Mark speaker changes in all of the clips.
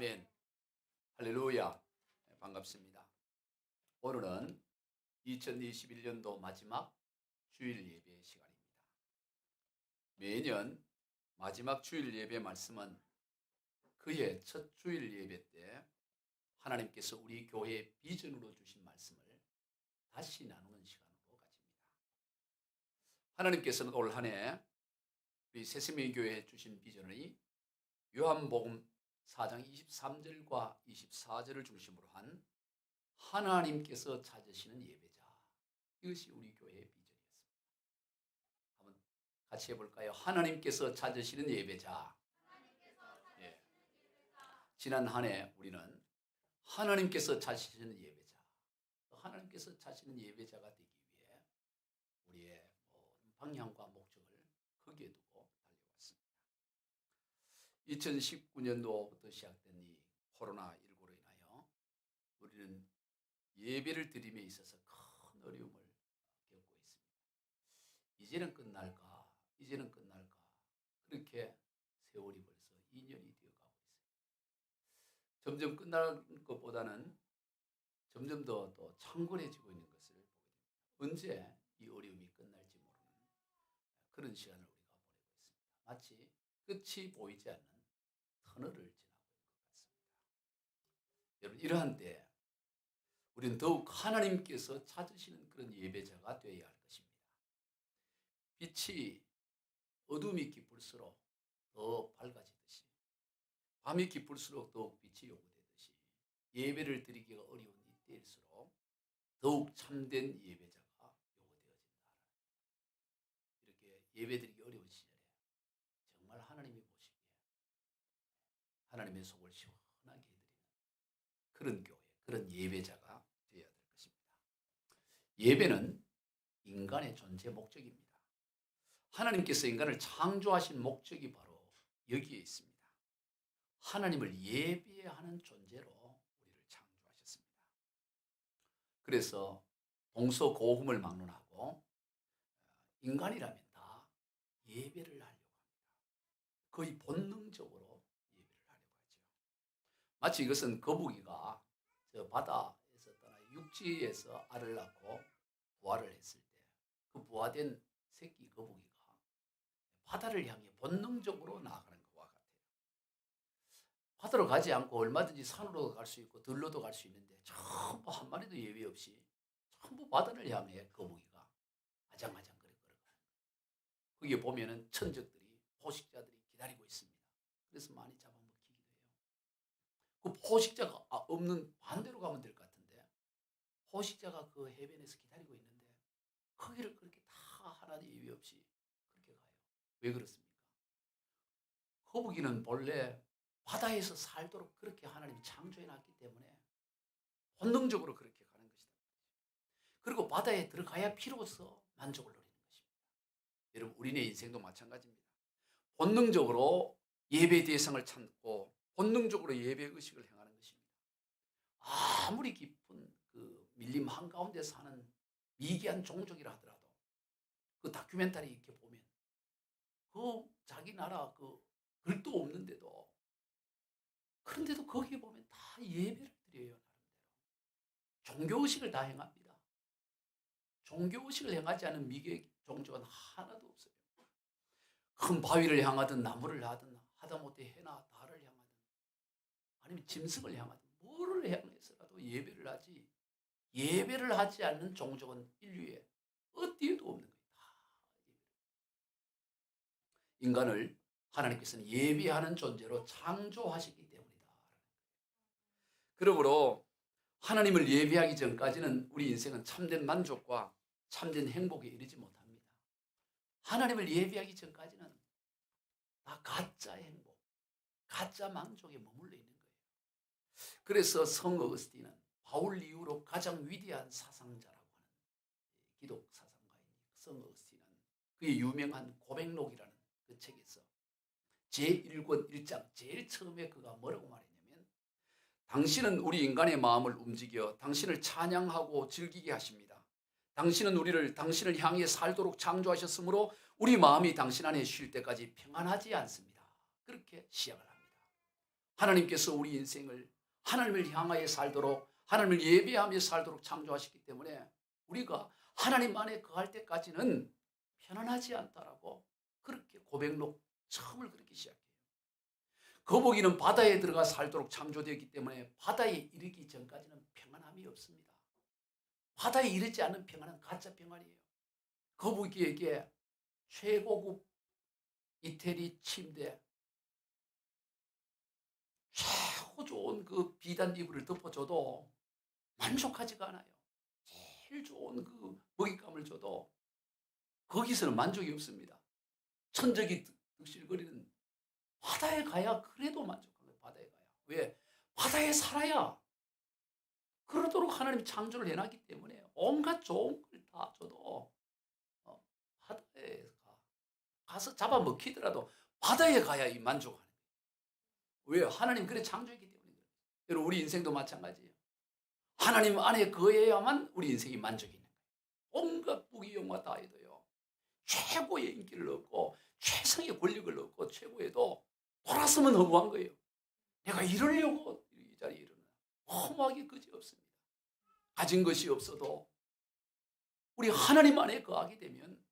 Speaker 1: 아멘. 할렐루야. 네, 반갑습니다. 오늘은 2021년도 마지막 주일 예배 시간입니다. 매년 마지막 주일 예배 말씀은 그해 첫 주일 예배 때 하나님께서 우리 교회의 비전으로 주신 말씀을 다시 나누는 시간으로 가집니다. 하나님께서는 올 한 해 우리 새세미 교회에 주신 비전이 요한복음 4장 23절과 24절을 중심으로 한 하나님께서 찾으시는 예배자, 이것이 우리 교회의 비전이었습니다. 한번 같이 해볼까요? 하나님께서 찾으시는 예배자. 예. 지난 한 해 우리는 하나님께서 찾으시는 예배자, 하나님께서 찾으시는 예배자가 되기 위해 우리의 모든 방향과 목적을 거기에 두고 달려왔습니다. 2019년도부터 시작된 이 코로나19로 인하여 우리는 예배를 드림에 있어서 큰 어려움을 겪고 있습니다. 이제는 끝날까? 이제는 끝날까? 그렇게 세월이 벌써 2년이 되어가고 있어요. 점점 끝날 것보다는 점점 더 또 창궐해지고 있는 것을 보게 됩니다. 언제 이 어려움이 끝날지 모르는 그런 시간을 우리가 보내고 있습니다. 마치 끝이 보이지 않는 터널을 지나고 있는 것 같습니다. 여러분, 이러한 때 우리는 더욱 하나님께서 찾으시는 그런 예배자가 되어야 할 것입니다. 빛이 어둠이 깊을수록 더 밝아지듯이, 밤이 깊을수록 더욱 빛이 요구되듯이, 예배를 드리기가 어려운 이때일수록 더욱 참된 예배자가 요구되어진다. 이렇게 예배드리기 어려운 시절에 정말 하나님이 보시기에 하나님의 속을 시원하게 해드리는 그런 교회, 그런 예배자가 되어야 될 것입니다. 예배는 인간의 존재 목적입니다. 하나님께서 인간을 창조하신 목적이 바로 여기에 있습니다. 하나님을 예배하는 존재로 우리를 창조하셨습니다. 그래서 동서고금을 막론하고 인간이라면 다 예배를 하려고 합니다. 거의 본능적으로 예배를 하려고 하죠. 마치 이것은 거북이가 저 바다에서 떠나 육지에서 알을 낳고 부화를 했을 때 그 부화된 새끼 거북이가 바다를 향해 본능적으로 나아가는 것과 같아요. 바다로 가지 않고 얼마든지 산으로 갈 수 있고 들로도 갈 수 있는데 전부 한 마리도 예외 없이 전부 바다를 향해 거북이가 아장아장 걸어가는 거예요. 거기에 보면은 천적들이, 포식자들이 기다리고 있습니다. 그래서 많이 잡아먹히기도 해요. 그 포식자가 없는 반대로 가면 될 것 같은데 포식자가 그 해변에서 기다리고 있는데 거기를 그렇게 다 하나도 예외 없이 그렇게 가요. 왜 그렇습니까? 거북이는 본래 바다에서 살도록 그렇게 하나님이 창조해 놨기 때문에 본능적으로 그렇게 가는 것이다. 그리고 바다에 들어가야 피로써 만족을 누리는 것입니다. 여러분, 우리네 인생도 마찬가지입니다. 본능적으로 예배 대상을 찾고 본능적으로 예배 의식을 행하는 것입니다. 아무리 깊은 그 밀림 한가운데 사는 미개한 종족이라 하더라도 그 다큐멘터리 이렇게 보면 그 자기 나라 그 글도 없는데도, 그런데도 거기에 보면 다 예배를 드려요. 나름대로 종교의식을 다 행합니다. 종교의식을 행하지 않은 미개 종족은 하나도 없어요. 큰 바위를 향하든 나무를 하든 하다못해 해나 달을 향하든 아니면 짐승을 향하든 뭐를 향해서라도 예배를 하지, 예배를 하지 않는 종족은 인류에 어디에도 없는 거예요. 인간을 하나님께서는 예배하는 존재로 창조하셨기 때문이다. 그러므로 하나님을 예배하기 전까지는 우리 인생은 참된 만족과 참된 행복에 이르지 못합니다. 하나님을 예배하기 전까지는 다 가짜 행복, 가짜 만족에 머물러 있는 거예요. 그래서 성 어거스틴은 바울 이후로 가장 위대한 사상자라고 하는 기독 사상가인 성 어거스틴은 그의 유명한 고백록이라는 그 책에서 제1권 1장 제일 처음에 그가 뭐라고 말했냐면, 당신은 우리 인간의 마음을 움직여 당신을 찬양하고 즐기게 하십니다. 당신은 우리를 당신을 향해 살도록 창조하셨으므로 우리 마음이 당신 안에 쉴 때까지 평안하지 않습니다. 그렇게 시작을 합니다. 하나님께서 우리 인생을 하나님을 향하여 살도록, 하나님을 예배하며 살도록 창조하셨기 때문에 우리가 하나님 안에 거할 때까지는 편안하지 않다라고 그렇게 고백록 처음을 그렇게 시작해요. 거북이는 바다에 들어가 살도록 창조되었기 때문에 바다에 이르기 전까지는 평안함이 없습니다. 바다에 이르지 않는 평안은 가짜 평안이에요. 거북이에게 최고급 이태리 침대, 최고 좋은 그 비단 이불을 덮어줘도 만족하지가 않아요. 제일 좋은 그 먹잇감을 줘도 거기서는 만족이 없습니다. 천적이 득실거리는 바다에 가야 그래도 만족한 거예요. 바다에 가야. 왜? 바다에 살아야 그러도록 하나님이 창조를 해놨기 때문에 온갖 좋은 걸 다 줘도 바다에 가서 잡아먹히더라도 바다에 가야 이 만족하는 거예요. 왜요? 하나님 그래 창조했기 때문에. 여러분 우리 인생도 마찬가지예요. 하나님 안에 거해야만 우리 인생이 만족이 있는 거예요. 온갖 부귀영화 다 해도요. 최고의 인기를 얻고 최상의 권력을 얻고 최고에도 돌아서면 허무한 거예요. 내가 이러려고 이 자리에 이르는 허무하기 그지없습니다. 가진 것이 없어도 우리 하나님 안에 거하게 되면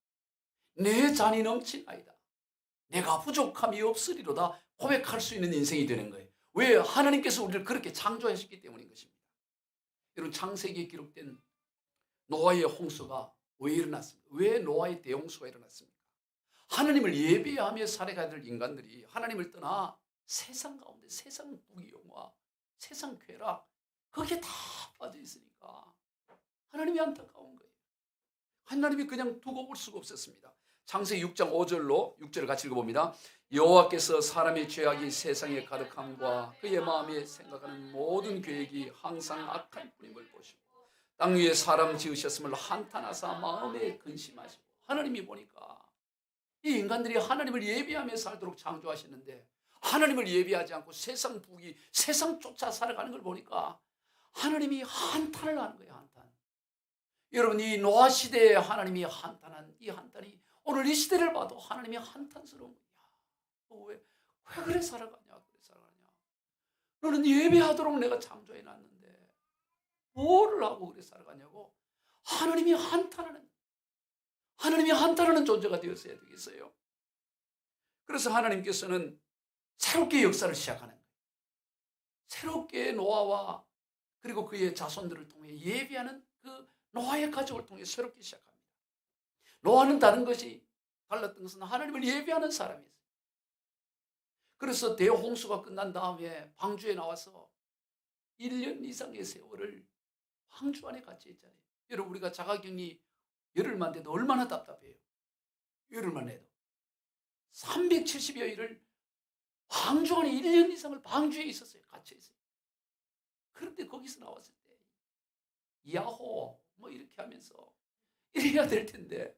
Speaker 1: 내 잔이 넘치나이다. 내가 부족함이 없으리로다 고백할 수 있는 인생이 되는 거예요. 왜? 하나님께서 우리를 그렇게 창조하셨기 때문인 것입니다. 여러분 창세기에 기록된 노아의 홍수가 왜 일어났습니까? 왜 노아의 대홍수가 일어났습니까? 하나님을 예배하며 살아가야 될 인간들이 하나님을 떠나 세상 가운데 세상 부귀영화, 세상 쾌락 거기에 다 빠져 있으니까 하나님이 안타까운 거예요. 하나님이 그냥 두고 볼 수가 없었습니다. 창세기 6장 5절로 6절을 같이 읽어봅니다. 여호와께서 사람의 죄악이 세상에 가득함과 그의 마음에 생각하는 모든 계획이 항상 악한 뿐임을 보시고 땅 위에 사람 지으셨음을 한탄하사 마음에 근심하시고 하나님이 보니까 이 인간들이 하나님을 예배하며 살도록 창조하시는데 하나님을 예배하지 않고 세상 부귀, 세상 쫓아 살아가는 걸 보니까 하나님이 한탄을 하는 거예요. 한탄. 여러분 이 노아 시대에 하나님이 한탄한 이 한탄이 오늘 이 시대를 봐도 하나님이 한탄스러운 거야. 왜 그래 살아가냐? 그래 살아가냐? 너는 예배하도록 내가 창조해 놨는데 뭐를 하고 그래 살아가냐고 하나님이 한탄하는 존재가 되었어야 되겠어요. 그래서 하나님께서는 새롭게 역사를 시작하는 거예요. 새롭게 노아와 그리고 그의 자손들을 통해 예배하는 그 노아의 가족을 통해 새롭게 시작합니다. 노아는 다른 것이 달랐던 것은 하나님을 예배하는 사람이었어요. 그래서 대홍수가 끝난 다음에 방주에 나와서 1년 이상의 세월을 방주 안에 갇혀 있잖아요. 여러분 우리가 자가격리 열흘만 돼도 얼마나 답답해요. 열흘만 해도 370여일을 방주 안에 1년 이상을 방주에 있었어요. 갇혀 있어요. 그런데 거기서 나왔을 때 야호 뭐 이렇게 하면서 이래야 될 텐데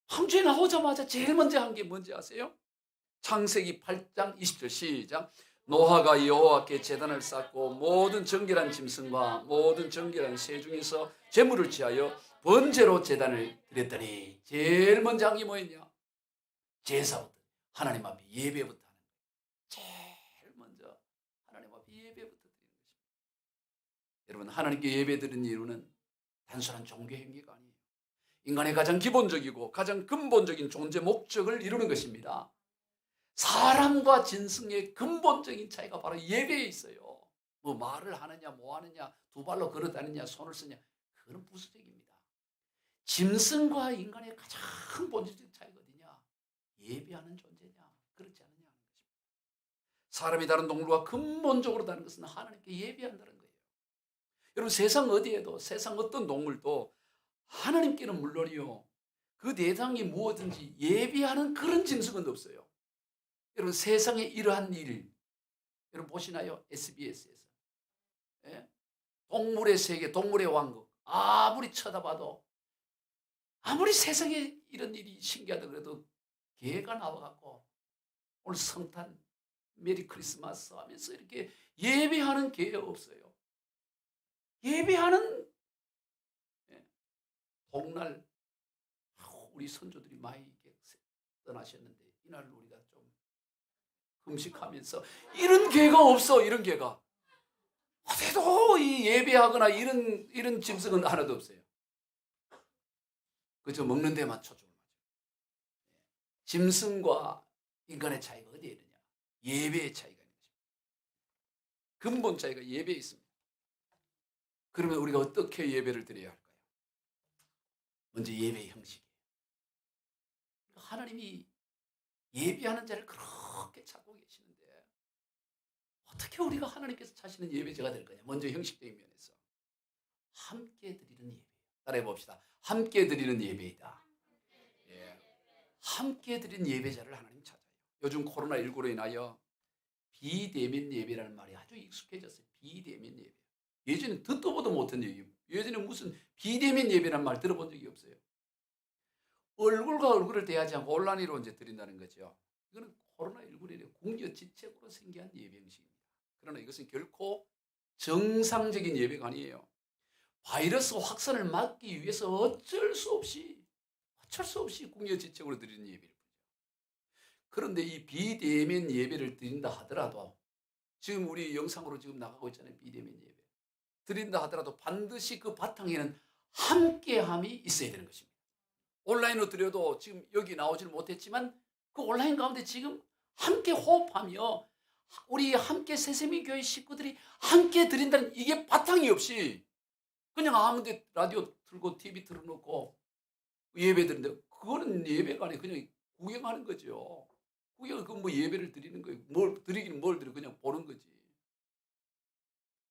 Speaker 1: 방주에 나오자마자 제일 먼저 한 게 뭔지 아세요? 창세기 8장 20절 시작. 노아가 여호와께 제단을 쌓고 모든 정결한 짐승과 모든 정결한 새 중에서 제물을 취하여 번제로 제단을 드렸더니 제일 먼저 한 게 뭐였냐? 제사부터 하나님 앞에 예배부터 하는 거예요. 제일 먼저 하나님 앞에 예배부터 드리는 것입니다. 여러분 하나님께 예배 드리는 이유는 단순한 종교 행위가 아니에요. 인간의 가장 기본적이고 가장 근본적인 존재 목적을 이루는 것입니다. 사람과 짐승의 근본적인 차이가 바로 예배에 있어요. 뭐 말을 하느냐 뭐 하느냐 두 발로 걸어다니냐 손을 쓰냐 그건 부수적입니다. 짐승과 인간의 가장 본질적인 차이가 어디냐? 예배하는 존재냐 그렇지 않느냐 하는 것입니다. 사람이 다른 동물과 근본적으로 다른 것은 하나님께 예배한다는 거예요. 여러분 세상 어디에도 세상 어떤 동물도 하나님께는 물론이요 그 대상이 무엇든지 예배하는 그런 짐승은 없어요. 여러분 세상에 이러한 일 여러분 보시나요? SBS에서 동물의 세계 동물의 왕국 아무리 쳐다봐도 아무리 세상에 이런 일이 신기하다 그래도 개가 나와갖고 오늘 성탄 메리 크리스마스 하면서 이렇게 예배하는 개가 없어요. 예배하는 복날 우리 선조들이 많이 떠나셨는데 이날 우리가 좀 음식하면서 이런 기회가 없어. 이런 기회가 어디도 이 예배하거나 이런 짐승은 하나도 없어요. 그저 먹는 데만 초점을 맞춰. 짐승과 인간의 차이가 어디에 있느냐? 예배의 차이가 있는 것입니다. 근본 차이가 예배에 있습니다. 그러면 우리가 어떻게 예배를 드려야 할까요? 먼저 예배의 형식이에요. 하나님이 예배하는 자를 그렇게 찾고 계시는데 어떻게 우리가 하나님께서 찾으시는 예배자가 될 거냐? 먼저 형식적인 면에서 함께 드리는 예배. 따라해 봅시다. 함께 드리는 예배이다. 예. 함께 드리는 예배자를 하나님 찾아요. 요즘 코로나19로 인하여 비대면 예배라는 말이 아주 익숙해졌어요. 비대면 예배. 예전에 듣도 보도 못한 얘기예요. 예전에 무슨 비대면 예배라는 말 들어본 적이 없어요. 얼굴과 얼굴을 대하지 않고 온라인으로 이제 드린다는 거죠. 이거는 코로나19로 궁여지책으로 생겨난 예배 형식입니다. 그러나 이것은 결코 정상적인 예배가 아니에요. 바이러스 확산을 막기 위해서 어쩔 수 없이 궁여지책으로 드리는 예배를 드리죠. 그런데 이 비대면 예배를 드린다 하더라도 지금 우리 영상으로 지금 나가고 있잖아요. 비대면 예배. 드린다 하더라도 반드시 그 바탕에는 함께함이 있어야 되는 것입니다. 온라인으로 드려도 지금 여기 나오지는 못했지만 그 온라인 가운데 지금 함께 호흡하며 우리 함께 새세미 교회 식구들이 함께 드린다는 이게 바탕이 없이 그냥 아무데 라디오 틀고 TV 틀어놓고 예배 드리는데 그거는 예배가 아니에요. 그냥 구경하는 거죠. 구경 그 뭐 예배를 드리는 거예요. 뭘 드리기는 뭘 드려 그냥 보는 거지.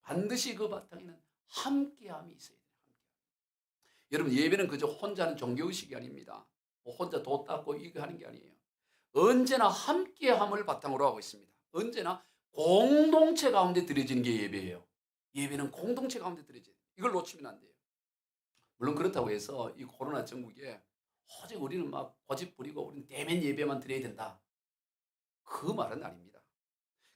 Speaker 1: 반드시 그 바탕에는 함께함이 있어야 돼요. 여러분 예배는 그저 혼자 하는 종교의식이 아닙니다. 뭐 혼자 도 닦고 이거 하는 게 아니에요. 언제나 함께함을 바탕으로 하고 있습니다. 언제나 공동체 가운데 드려지는 게 예배예요. 예배는 공동체 가운데 드려져요. 이걸 놓치면 안 돼요. 물론 그렇다고 해서 이 코로나 전국에 오직 우리는 막 고집 부리고 우리는 대면 예배만 드려야 된다. 그 말은 아닙니다.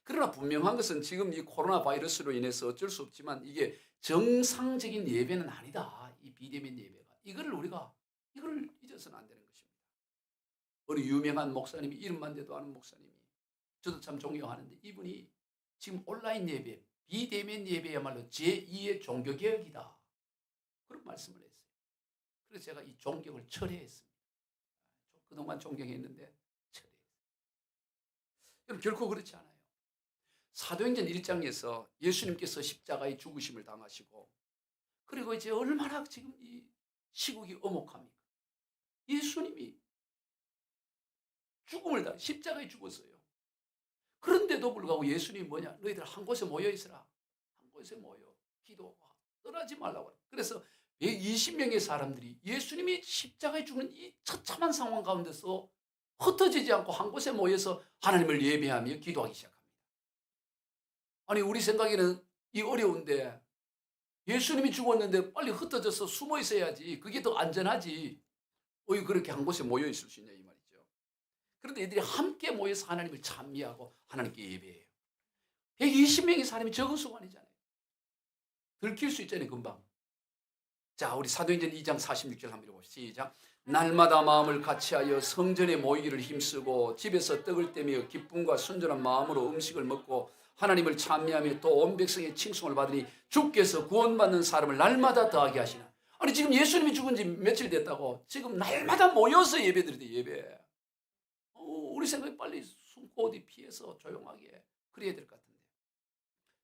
Speaker 1: 그러나 분명한 것은 지금 이 코로나 바이러스로 인해서 어쩔 수 없지만 이게 정상적인 예배는 아니다. 이 비대면 예배가. 이거를 잊어서는 안 되는 것입니다. 어느 유명한 목사님이 이름만 대도 아는 목사님이 저도 참 존경하는데 이분이 지금 온라인 예배, 비대면 예배야말로 제2의 종교개혁이다. 그런 말씀을 했어요. 그래서 제가 이 존경을 철회했습니다. 그동안 존경했는데 철회했어요. 여러분 결코 그렇지 않아요. 사도행전 1장에서 예수님께서 십자가의 죽으심을 당하시고 그리고 이제 얼마나 지금 이 시국이 엄혹합니까? 예수님이 죽음을 당 십자가에 죽었어요. 그런데도 불구하고 예수님이 뭐냐? 너희들 한 곳에 모여 있으라. 한 곳에 모여 기도하고 떠나지 말라고. 그래서 120명의 사람들이 예수님이 십자가에 죽는 이 처참한 상황 가운데서 흩어지지 않고 한 곳에 모여서 하나님을 예배하며 기도하기 시작합니다. 아니 우리 생각에는 이 어려운데 예수님이 죽었는데 빨리 흩어져서 숨어 있어야지. 그게 더 안전하지. 왜 그렇게 한 곳에 모여 있을 수 있냐 이 말이죠. 그런데 이들이 함께 모여서 하나님을 찬미하고 하나님께 예배해요. 120명의 사람이 적은 수가 아니잖아요. 들킬 수 있잖아요 금방. 자 우리 사도행전 2장 46절 한번 읽어보시죠. 시작. 날마다 마음을 같이하여 성전에 모이기를 힘쓰고 집에서 떡을 떼며 기쁨과 순전한 마음으로 음식을 먹고 하나님을 찬미하며 또 온 백성의 칭송을 받으니 주께서 구원받는 사람을 날마다 더하게 하시나. 아니 지금 예수님이 죽은 지 며칠 됐다고 지금 날마다 모여서 예배드리대 예배. 우리 생각에 빨리 숨고 어디 피해서 조용하게 그래야 될 것 같은데.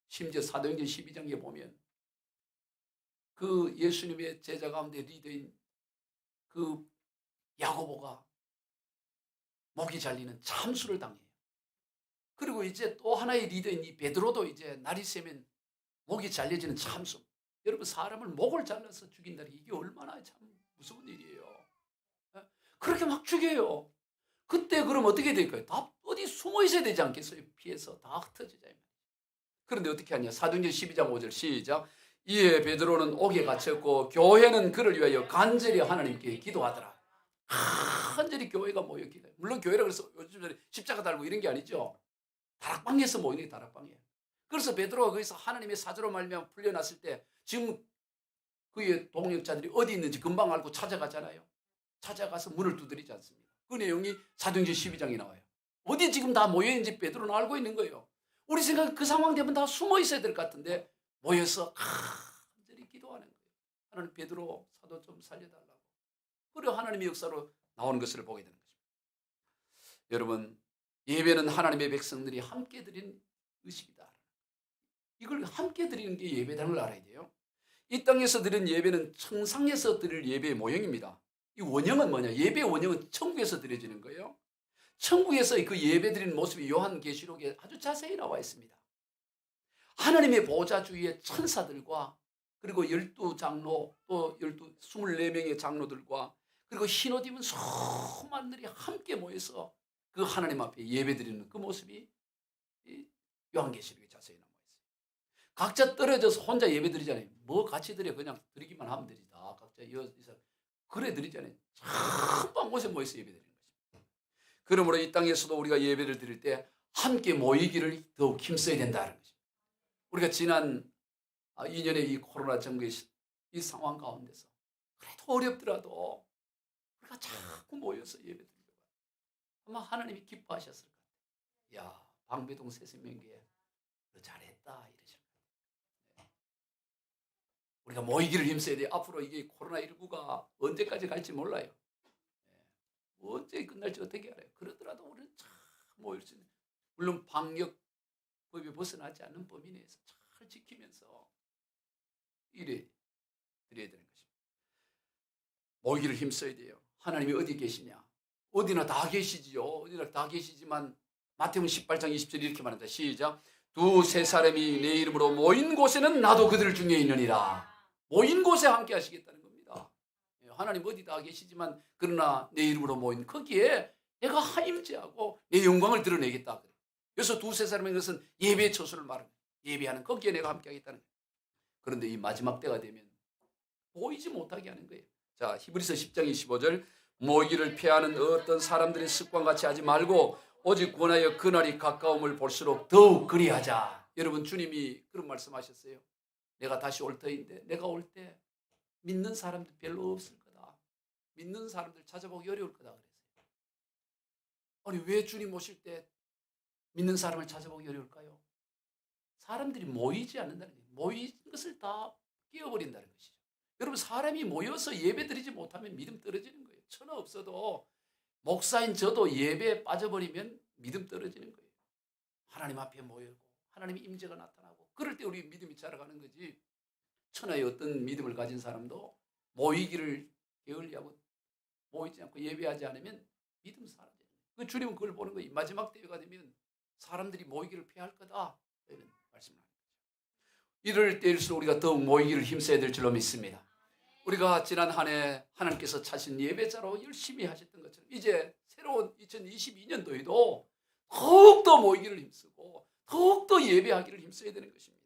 Speaker 1: 심지어 사도행전 12장에 보면 그 예수님의 제자 가운데 리더인 그 야고보가 목이 잘리는 참수를 당해요. 그리고 이제 또 하나의 리더인 이 베드로도 이제 날이 새면 목이 잘려지는 참수. 여러분 사람을 목을 잘라서 죽인다는 이게 얼마나 참 무서운 일이에요. 그렇게 막 죽여요. 그때 그럼 어떻게 될까요? 다 어디 숨어 있어야 되지 않겠어요? 피해서 다 흩어지자. 그런데 어떻게 하냐? 사도행전 12장 5절 시작. 이에 베드로는 옥에 갇혔고 교회는 그를 위하여 간절히 하나님께 기도하더라. 간절히 교회가 모여 기도해요. 물론 교회라 그래서 요즘 전에 십자가 달고 이런 게 아니죠. 다락방에서 모이는 게 다락방이에요. 그래서 베드로가 거기서 하나님의 사자로 말미암아 풀려났을 때 지금 그의 동역자들이 어디 있는지 금방 알고 찾아가잖아요. 찾아가서 문을 두드리지 않습니다. 그 내용이 사도행전 12장에 나와요. 어디 지금 다 모여있는지 베드로는 알고 있는 거예요. 우리 생각에 그 상황 되면 다 숨어 있어야 될 것 같은데 모여서 간절히 기도하는 거예요. 하나님, 베드로 사도 좀 살려달라고. 그리고 하나님의 역사로 나오는 것을 보게 되는 것입니다. 여러분, 예배는 하나님의 백성들이 함께 드린 의식이다. 이걸 함께 드리는 게 예배라는 걸 알아야 돼요. 이 땅에서 드린 예배는 천상에서 드릴 예배의 모형입니다. 이 원형은 뭐냐? 예배의 원형은 천국에서 드려지는 거예요. 천국에서 그 예배 드리는 모습이 요한계시록에 아주 자세히 나와 있습니다. 하나님의 보좌 주위에 천사들과 그리고 12장로 또 24명의 장로들과 그리고 흰옷 입은 수많은 들이 함께 모여서 그 하나님 앞에 예배 드리는 그 모습이 요한계시록에 자세히 나와 있어요. 각자 떨어져서 혼자 예배 드리잖아요. 뭐 같이 드려, 그냥 드리기만 하면 되지. 다 각자 그래 드리잖아요. 한 곳에 모여서 예배 드리는 것입니다. 그러므로 이 땅에서도 우리가 예배를 드릴 때 함께 모이기를 더욱 힘써야 된다는 것입니다. 우리가 지난 2년의 이 코로나 전국의 이 상황 가운데서 그래도 어렵더라도 우리가 자꾸 모여서 예배 드리는 것 같아요. 아마 하나님이 기뻐하셨을 것 같아요. 야, 방배동 새신명교회 너 잘했다 이러실 거예요. 우리가 모이기를 힘써야 돼요. 앞으로 이게 코로나19가 언제까지 갈지 몰라요. 언제 끝날지 어떻게 알아요. 그러더라도 우리는 잘 모일 수 있는, 물론 방역법이 벗어나지 않는 범위 내에서 잘 지키면서 일에 드려야 되는 것입니다. 모이기를 힘써야 돼요. 하나님이 어디 계시냐? 어디나 다 계시지요. 어디나 다 계시지만 마태복음 18장 20절 이렇게 말합니다. 시작. 두세 사람이 내 이름으로 모인 곳에는 나도 그들 중에 있느니라. 모인 곳에 함께 하시겠다는 겁니다. 하나님 어디 다 계시지만 그러나 내 이름으로 모인 거기에 내가 하임제하고 내 영광을 드러내겠다. 그래서 두세 사람인 것은 예배의 처소를 말합니다. 예배하는 거기에 내가 함께 하겠다는 거예요. 그런데 이 마지막 때가 되면 모이지 못하게 하는 거예요. 자, 히브리서 10장 25절. 모이기를 피하는 어떤 사람들의 습관같이 하지 말고 오직 권하여 그날이 가까움을 볼수록 더욱 그리하자. 여러분, 주님이 그런 말씀하셨어요. 내가 다시 올 터인데 내가 올 때 믿는 사람들 별로 없을 거다. 믿는 사람들 찾아보기 어려울 거다 그랬어요. 아니, 왜 주님 오실 때 믿는 사람을 찾아보기 어려울까요? 사람들이 모이지 않는다는 거예요. 모인 것을 다 깨어버린다는 것이죠. 여러분, 사람이 모여서 예배 드리지 못하면 믿음 떨어지는 거예요. 천하 없어도 목사인 저도 예배에 빠져버리면 믿음 떨어지는 거예요. 하나님 앞에 모이고 하나님의 임재가 나타나고 그럴 때 우리 믿음이 자라가는 거지. 천하의 어떤 믿음을 가진 사람도 모이기를 게을리하고 모이지 않고 예배하지 않으면 믿음 사라져요. 그 주님은 그걸 보는 거예요. 마지막 때가 되면 사람들이 모이기를 피할 거다. 이런 말씀을 하는 거죠. 이럴 때일수록 우리가 더욱 모이기를 힘써야 될 줄로 믿습니다. 우리가 지난 한 해 하나님께서 차신 예배자로 열심히 하셨던 것처럼 이제 새로운 2022년도에도 더욱더 모이기를 힘쓰고 더욱더 예배하기를 힘써야 되는 것입니다.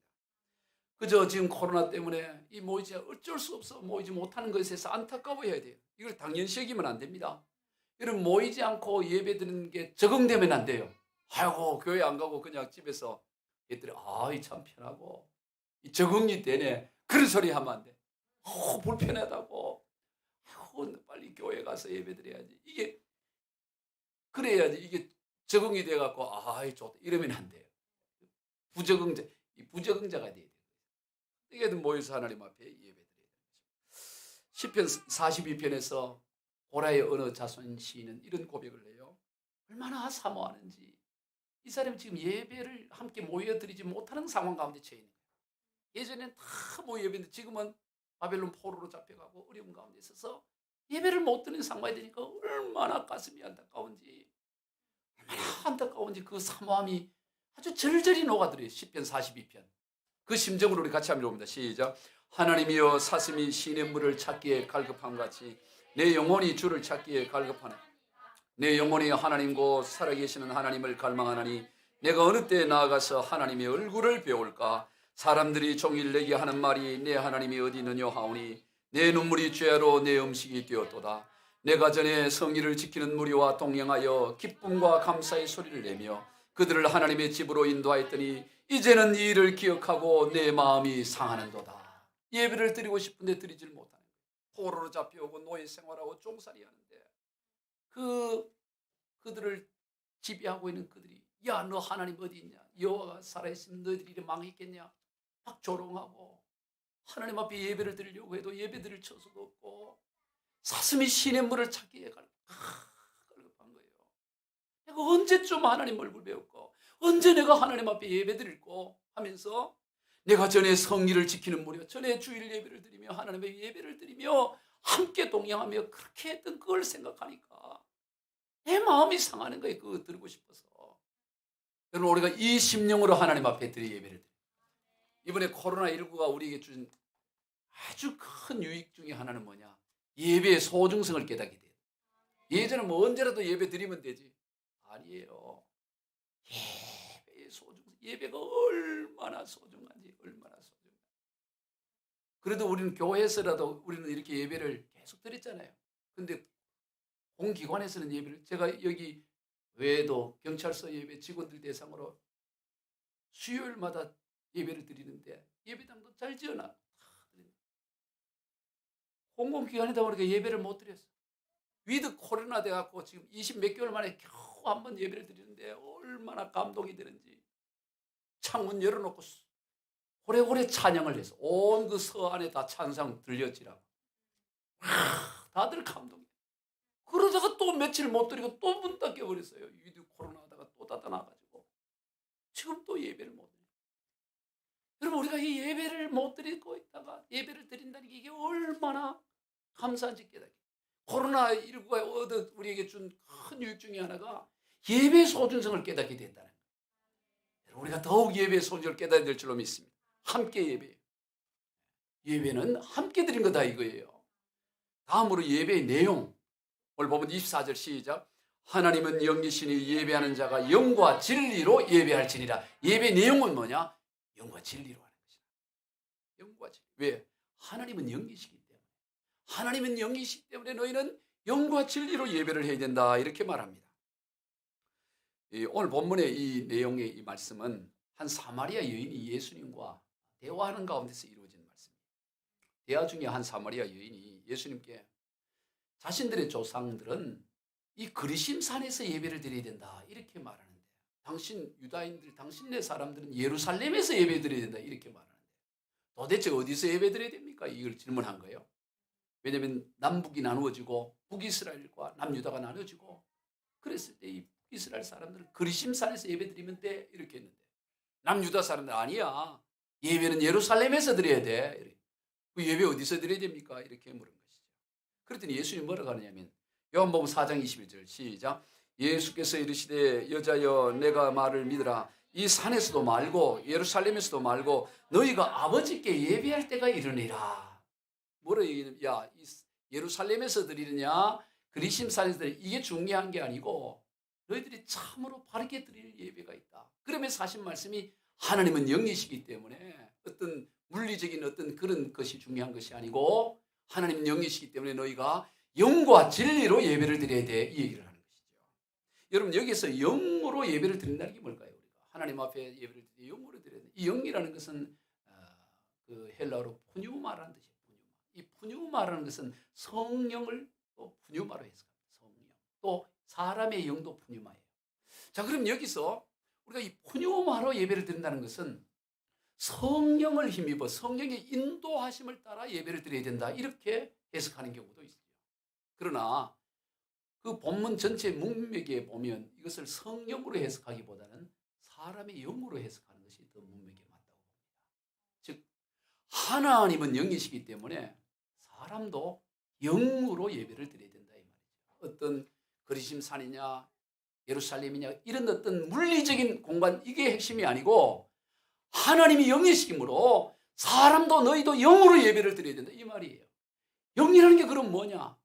Speaker 1: 그저 지금 코로나 때문에 이 모이지 어쩔 수 없어 모이지 못하는 것에 대해서 안타까워해야 돼요. 이걸 당연시 여기면 안 됩니다. 여러분, 모이지 않고 예배 드리는 게 적응되면 안 돼요. 아이고, 교회 안 가고 그냥 집에서 얘들이 아이 참 편하고 적응이 되네. 그런 소리 하면 안 돼. 불편하다고. 빨리 교회 가서 예배 드려야지. 이게 그래야지 이게 적응이 돼갖고 아이 좋다 이러면 안 돼요. 부적응자가 돼야 돼요. 어떻게든 모여서 하나님 앞에 예배 드려야 되는 거죠. 시편 42편에서 고라의 어느 자손 시인은 이런 고백을 해요. 얼마나 사모하는지. 이 사람이 지금 예배를 함께 모여드리지 못하는 상황 가운데 처해 있는 거예요. 예전엔 다 모여 예배인데 지금은 바벨론 포로로 잡혀가고 어려운 가운데 있어서 예배를 못 드리는 상황이 되니까 얼마나 가슴이 안타까운지, 얼마나 안타까운지 그 사모함이 아주 절절히 녹아들어요. 시편 42편. 그 심정으로 우리 같이 한번 읽어봅니다. 시작. 하나님이여, 사슴이 시냇 물을 찾기에 갈급함 같이 내 영혼이 주를 찾기에 갈급하네. 내 영혼이 하나님 곧 살아계시는 하나님을 갈망하나니 내가 어느 때 나아가서 하나님의 얼굴을 배울까. 사람들이 종일 내게 하는 말이 내 하나님이 어디 있느냐 하오니 내 눈물이 죄로 내 음식이 되었도다. 내가 전에 성의를 지키는 무리와 동행하여 기쁨과 감사의 소리를 내며 그들을 하나님의 집으로 인도하였더니 이제는 이 일을 기억하고 내 마음이 상하는도다. 예배를 드리고 싶은데 드리질 못하는 거예요. 포로로 잡혀오고 노예 생활하고 종살이 하는데 그들을 지배하고 있는 그들이 야, 너 하나님 어디 있냐? 여호와가 살아있으면 너희들이 이래 망했겠냐? 막 조롱하고 하나님 앞에 예배를 드리려고 해도 예배 드릴 처소도 없고 사슴이 시냇물을 찾기에 갈급한 거예요. 내가 언제쯤 하나님 얼굴 배웠고 언제 내가 하나님 앞에 예배 드릴고 하면서 내가 전에 성리를 지키는 무렵 전에 주일 예배를 드리며 하나님의 예배를 드리며 함께 동행하며 그렇게 했던 그걸 생각하니까 내 마음이 상하는 거예요. 그거 들고 싶어서. 여러분, 우리가 이 심령으로 하나님 앞에 드릴 예배를 드려요. 이번에 코로나19가 우리에게 준 아주 큰 유익 중에 하나는 뭐냐? 예배의 소중성을 깨닫게 돼요. 예전에 뭐 언제라도 예배 드리면 되지. 아니에요. 예배의 소중성, 예배가 얼마나 소중한지, 얼마나 소중한지. 그래도 우리는 교회에서라도 우리는 이렇게 예배를 계속 드렸잖아요. 근데 공기관에서는 예배를, 제가 여기 외에도 경찰서 예배 직원들 대상으로 수요일마다 예배를 드리는데 예배당도 잘 지어놔. 공공기관이다 보니까 예배를 못 드렸어. 위드 코로나 돼갖고 지금 20 몇 개월 만에 겨우 한 번 예배를 드리는데 얼마나 감동이 되는지. 창문 열어놓고 오래오래 찬양을 해서 온 그 서 안에 다 찬상 들려지라고. 다들 감동이에요. 그러다가 또 며칠 못 드리고 또 문 닫혀버렸어요. 위드 코로나 하다가 또 닫아놔가지고 지금 또 예배를 못 드려요. 여러분, 우리가 이 예배를 못 드리고 있다가 예배를 드린다는 게 이게 얼마나 감사한지 깨닫게. 코로나19가 우리에게 준 큰 유익 중에 하나가 예배의 소중성을 깨닫게 된다는 거예요. 우리가 더욱 예배의 소중성을 깨닫게 될 줄로 믿습니다. 함께 예배예요. 예배는 함께 드린 거다 이거예요. 다음으로 예배의 내용. 오늘 보면 24절 시작. 하나님은 영이시니 예배하는 자가 영과 진리로 예배할지니라. 예배 내용은 뭐냐? 영과 진리로 하는 것이다. 영과 진리. 왜? 하나님은 영이시기 때문에. 하나님은 영이시기 때문에 너희는 영과 진리로 예배를 해야 된다. 이렇게 말합니다. 오늘 본문의 이 내용의 이 말씀은 한 사마리아 여인이 예수님과 대화하는 가운데서 이루어진 말씀입니다. 대화 중에 한 사마리아 여인이 예수님께 자신들의 조상들은 이 그리심산에서 예배를 드려야 된다. 이렇게 말하는데 당신 유다인들, 당신네 사람들은 예루살렘에서 예배 드려야 된다. 이렇게 말하는데 도대체 어디서 예배 드려야 됩니까? 이걸 질문한 거예요. 왜냐하면 남북이 나누어지고 북이스라엘과 남유다가 나누어지고 그랬을 때 이 북이스라엘 사람들은 그리심산에서 예배 드리면 돼. 이렇게 했는데 남유다 사람들은 아니야. 예배는 예루살렘에서 드려야 돼. 그 예배 어디서 드려야 됩니까? 이렇게 물은 것이죠. 그랬더니 예수님이 뭐라고 하느냐면 요한복음 4장 21절 시작. 예수께서 이르시되 여자여 내가 말을 믿으라. 이 산에서도 말고 예루살렘에서도 말고 너희가 아버지께 예배할 때가 이르니라. 뭐라 얘기냐면 야, 이 예루살렘에서 드리느냐 그리심산에서 드리느냐 이게 중요한 게 아니고 너희들이 참으로 바르게 드릴 예배가 있다. 그러면서 하신 말씀이 하나님은 영이시기 때문에 어떤 물리적인 어떤 그런 것이 중요한 것이 아니고 하나님은 영이시기 때문에 너희가 영과 진리로 예배를 드려야 돼. 이 얘기를 하는 것이죠. 여러분, 여기서 영으로 예배를 드린다는 게 뭘까요? 우리가 하나님 앞에 예배를 드려 영으로 드려야 돼. 이 영이라는 것은 그 헬라어로 푸뉴마라는 뜻이에요. 이 푸뉴마라는 것은 성령을 또 푸뉴마로 해석합니다. 성령. 또 사람의 영도 푸뉴마예요. 자, 그럼 여기서 우리가 이 푸뉴마로 예배를 드린다는 것은 성령을 힘입어 성령의 인도하심을 따라 예배를 드려야 된다. 이렇게 해석하는 경우도 있어요. 그러나 그 본문 전체 문맥에 보면 이것을 성령으로 해석하기보다는 사람의 영으로 해석하는 것이 더 문맥에 맞다고 봅니다. 즉 하나님은 영이시기 때문에 사람도 영으로 예배를 드려야 된다 이 말이죠. 어떤 그리심산이냐 예루살렘이냐 이런 어떤 물리적인 공간 이게 핵심이 아니고 하나님이 영이시기므로 사람도 너희도 영으로 예배를 드려야 된다 이 말이에요. 영이라는 게 그럼 뭐냐?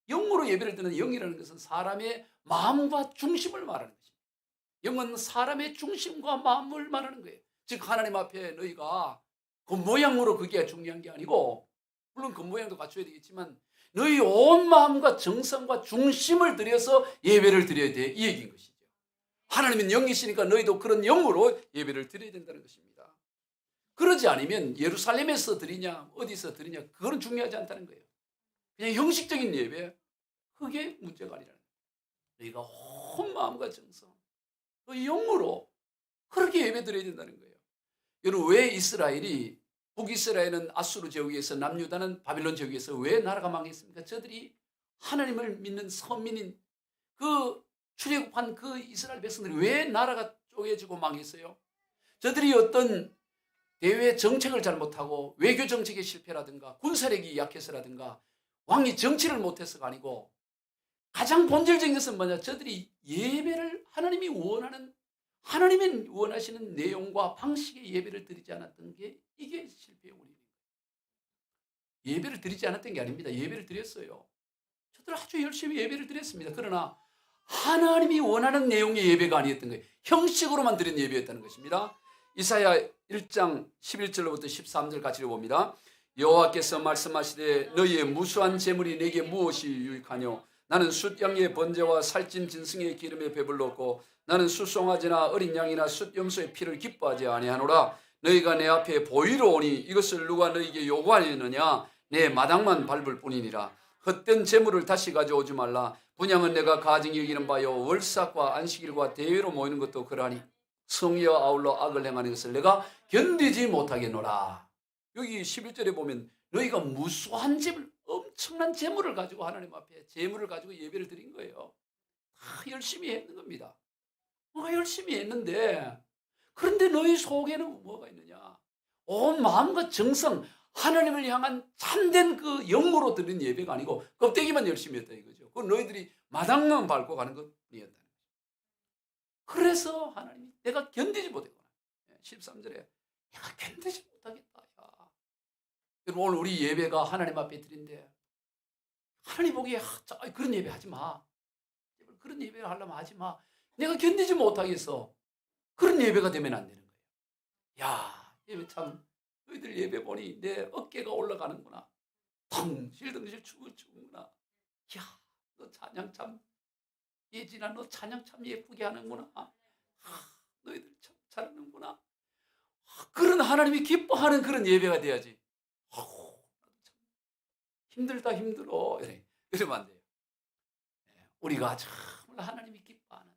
Speaker 1: 영으로 예배를 드리는 영이라는 것은 사람의 마음과 중심을 말하는 것입니다. 영은 사람의 중심과 마음을 말하는 거예요. 즉 하나님 앞에 너희가 그 모양으로 그게 중요한 게 아니고 물론 그 모양도 갖춰야 되겠지만 너희 온 마음과 정성과 중심을 들여서 예배를 드려야 돼. 이 얘기인 것이죠. 하나님은 영이시니까 너희도 그런 영으로 예배를 드려야 된다는 것입니다. 그러지 않으면 예루살렘에서 드리냐 어디서 드리냐 그건 중요하지 않다는 거예요. 그냥 형식적인 예배 그게 문제가 아니라는 거예요. 너희가 온 마음과 정성 그 영으로 그렇게 예배 드려야 된다는 거예요. 여러분, 왜 이스라엘이, 북이스라엘은 아수르 제국에서, 남유다는 바빌론 제국에서 왜 나라가 망했습니까? 저들이 하나님을 믿는 서민인 그 출애굽한 그 이스라엘 백성들이 왜 나라가 쪼개지고 망했어요? 저들이 어떤 대외 정책을 잘못하고 외교 정책에 실패라든가 군사력이 약해서라든가 왕이 정치를 못해서가 아니고 가장 본질적인 것은 뭐냐? 저들이 예배를 하나님이 원하시는 내용과 방식의 예배를 드리지 않았던 게 이게 실패의 원인이에요. 예배를 드리지 않았던 게 아닙니다. 예배를 드렸어요. 저들 아주 열심히 예배를 드렸습니다. 그러나 하나님이 원하는 내용의 예배가 아니었던 거예요. 형식으로만 드린 예배였다는 것입니다. 이사야 1장 11절부터 13절 같이 읽어봅니다. 여호와께서 말씀하시되 너희의 무수한 재물이 내게 무엇이 유익하뇨? 나는 숫양의 번제와 살찐 짐승의 기름에 배불렀고 나는 수송아지나 어린 양이나 숫염소의 피를 기뻐하지 아니하노라. 너희가 내 앞에 보이러 오니 이것을 누가 너희에게 요구하였느냐? 내 마당만 밟을 뿐이니라. 헛된 재물을 다시 가져오지 말라. 분향은 내가 가증히 여기는 바요 월삭과 안식일과 대회로 모이는 것도 그러하니 성의와 아울러 악을 행하는 것을 내가 견디지 못하겠노라. 여기 11절에 보면 너희가 무수한 재물, 엄청난 재물을 가지고 하나님 앞에 재물을 가지고 예배를 드린 거예요. 다 열심히 했는 겁니다. 열심히 했는데, 그런데 너희 속에는 뭐가 있느냐? 온 마음과 정성, 하나님을 향한 참된 그 영으로 드린 예배가 아니고 껍데기만 열심히 했다 이거죠. 그 너희들이 마당만 밟고 가는 것뿐이었다는 거죠. 그래서 하나님이 내가 견디지 못했구나. 13절에 내가 견디지 못하겠다. 야. 여러분, 오늘 우리 예배가 하나님 앞에 드린데 하나님 보기에 그런 예배 하지 마. 그런 예배를 하려면 하지 마. 내가 견디지 못하겠어. 그런 예배가 되면 안 되는 거예요. 야, 예배 참, 너희들 예배 보니 내 어깨가 올라가는구나. 덩실덩실 춤을 추는구나. 야, 너 찬양 참, 예진아, 너 찬양 참 예쁘게 하는구나. 너희들 참 잘하는구나. 그런 하나님이 기뻐하는 그런 예배가 돼야지. 힘들다 힘들어. 이러면 안 돼요. 우리가 정말 하나님이 기뻐하는,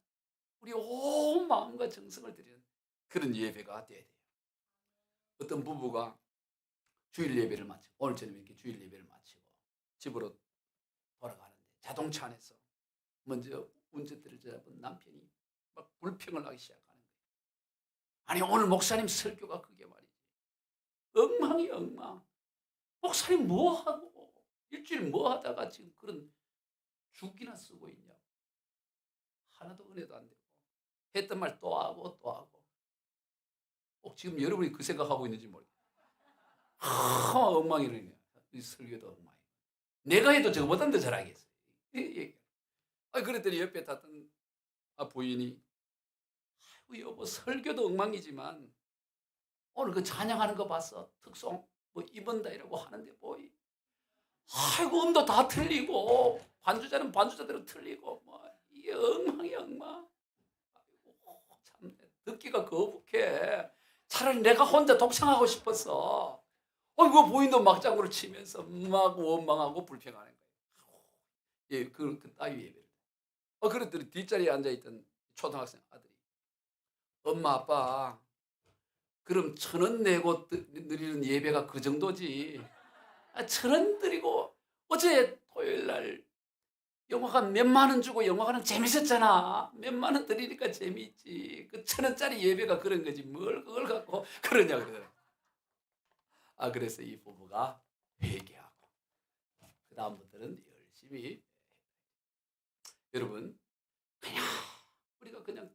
Speaker 1: 우리 온 마음과 정성을 드리는 그런 예배가 돼야 돼요. 어떤 부부가 주일 예배를 마치고, 오늘 저녁에 이렇게 주일 예배를 마치고 집으로 돌아가는데 자동차 안에서 먼저 운전대를 잡은 남편이 막 불평을 하기 시작하는 거예요. 아니, 오늘 목사님 설교가 그게 말이지. 엉망이 엉망. 목사님 뭐 하고 일주일 뭐 하다가 지금 그런 죽기나 쓰고 있냐. 하나도 은혜도 안 되고 했던 말 또 하고 또 하고. 지금 여러분이 그 생각하고 있는지 모르겠어요. 엉망이네. 이 설교도 엉망이. 내가 해도 저거보다 더 잘하겠어요. 그랬더니 옆에 탔던 부인이, 아이고 여보, 설교도 엉망이지만 오늘 그 찬양하는 거 봤어? 특송 뭐 입은다 이라고 하는데 뭐, 아이고 음도 다 틀리고 반주자는 반주자대로 틀리고 뭐 이게 엉망이 엉망. 아이고 참 듣기가 거북해. 차라리 내가 혼자 독창하고 싶었어. 그거 부인도 막장구를 치면서 막 원망하고 불평하는 거예요. 예, 그 따위 예배를. 그랬더니 뒷자리에 앉아있던 초등학생 아들이, 엄마 아빠 그럼 1,000원 내고 드리는 예배가 그 정도지. 1,000원 드리고 어제 토요일날 영화관 몇만 원 주고 영화관은 재밌었잖아. 몇만 원 드리니까 재미있지. 그 1,000원짜리 예배가 그런 거지. 뭘 그걸 갖고 그러냐 그러더라고요. 그래서 이 부부가 회개하고 그 다음부터는 열심히. 여러분, 그냥 우리가 그냥